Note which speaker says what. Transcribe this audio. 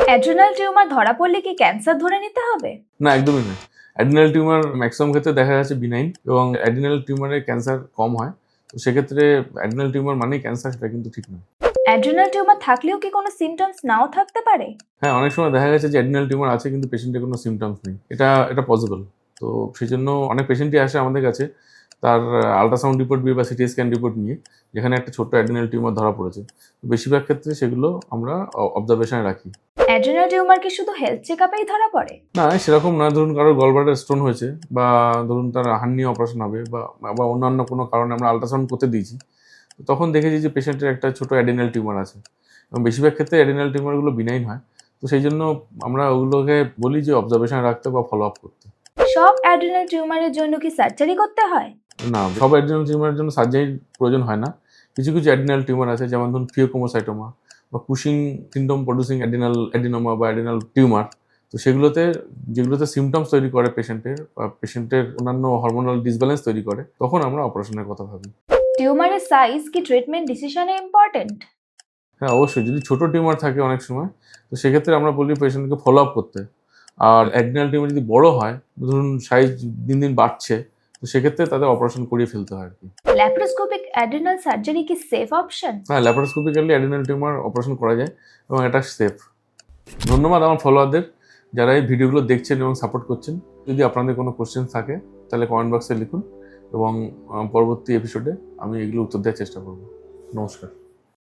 Speaker 1: Adrenal tumour ধরা পড়লে কি ক্যান্সার ধরে নিতে হবে?
Speaker 2: না, একদমই না। অ্যাড্রিনাল টিউমার ম্যাক্সিমাম ক্ষেত্রে দেখা যাচ্ছে বিনাইন এবং অ্যাড্রিনাল টিউমারে ক্যান্সার কম হয়। তো সেক্ষেত্রে অ্যাড্রিনাল টিউমার মানেই ক্যান্সার, সেটা কিন্তু ঠিক নয়।
Speaker 1: অ্যাড্রেনাল টিউমার থাকলেও কি কোনো সিমটমস নাও থাকতে পারে?
Speaker 2: হ্যাঁ, অনেক সময় দেখা গেছে যে অ্যাড্রিনাল টিউমার আছে কিন্তু পেশেন্টের কোনো সিমটমস নেই। এটা পসিবল। তো সেজন্য অনেক পেশেন্টই আসে আমাদের কাছে তার আল্ট্রাসাউন্ড রিপোর্ট বা সিটি স্ক্যান রিপোর্ট নিয়ে, যেখানে একটা ছোট্ট অ্যাড্রিনাল টিউমার ধরা পড়েছে। তো বেশিরভাগ ক্ষেত্রে সেগুলো আমরা অবজারভেশনে রাখি।
Speaker 1: অ্যাড্রেনাল টিউমার কি শুধু হেলথ চেকআপেই ধরা পড়ে?
Speaker 2: না, সেরকম না। ধরুন কারোর গলব্লাডার স্টোন হয়েছে বা ধরুন তার হার্নিয়া অপারেশন হবে বা অন্যান্য কোনো কারণে আমরা আল্ট্রাসাউন্ড করতে দিয়েছি। তো তখন দেখেছি যে পেশেন্টের একটা ছোট অ্যাডেনাল টিউমার আছে এবং বেশিরভাগ ক্ষেত্রে অ্যাডেনাল টিউমারগুলো বিনাইন হয়। তো সেই জন্য আমরা ওগুলোকে বলি যে অবজারভেশন রাখতে বা ফলো আপ করতে।
Speaker 1: সব অ্যাড্রেনাল টিউমারের জন্য কি সার্জারি করতে হয়?
Speaker 2: না, সব অ্যাডেনাল টিউমারের জন্য সার্জারির প্রয়োজন হয় না। কিছু কিছু অ্যাডেনাল টিউমার আছে, যেমন ধরুন ফিওক্রোমোসাইটোমা বা কুশিং সিনড্রোম প্রডিউসিং অ্যাডিনোমা বা অ্যাডেনাল টিউমার। তো যেগুলোতে সিমটমস তৈরি করে পেশেন্টের বা পেশেন্টের অন্যান্য হরমোনাল ডিসব্যালেন্স তৈরি করে, তখন আমরা অপারেশনের কথা ভাবি।
Speaker 1: টিউমারের সাইজ কি ট্রিটমেন্ট ডিসিশনে ইম্পর্টেন্ট?
Speaker 2: হ্যাঁ, অবশ্যই। যদি ছোট টিউমার থাকে অনেক সময়, তো সেক্ষেত্রে আমরা বলি পেশেন্টকে ফলো আপ করতে। আর অ্যাডেনাল টিউমার যদি বড় হয়, ধরুন সাইজ দিন দিন বাড়ছে, তো সেক্ষেত্রে তাদের অপারেশন করিয়ে ফেলতে হয় আরকি।
Speaker 1: ল্যাপ্রোস্কোপিক অ্যাড্রেনাল সার্জারি কি সেফ অপশন?
Speaker 2: হ্যাঁ, ল্যাপারোস্কোপিক্যালি অ্যাডেনাল টিউমার অপারেশন করা যায় এবং এটা সেফ। ধন্যবাদ আমার ফলোয়ারদের, যারা এই ভিডিওগুলো দেখছেন এবং সাপোর্ট করছেন। যদি আপনাদের কোনো কোয়েশ্চেন থাকে, তাহলে কমেন্ট বক্সে লিখুন এবং পরবর্তী এপিসোডে আমি এগুলো উত্তর দেওয়ার চেষ্টা করব। নমস্কার।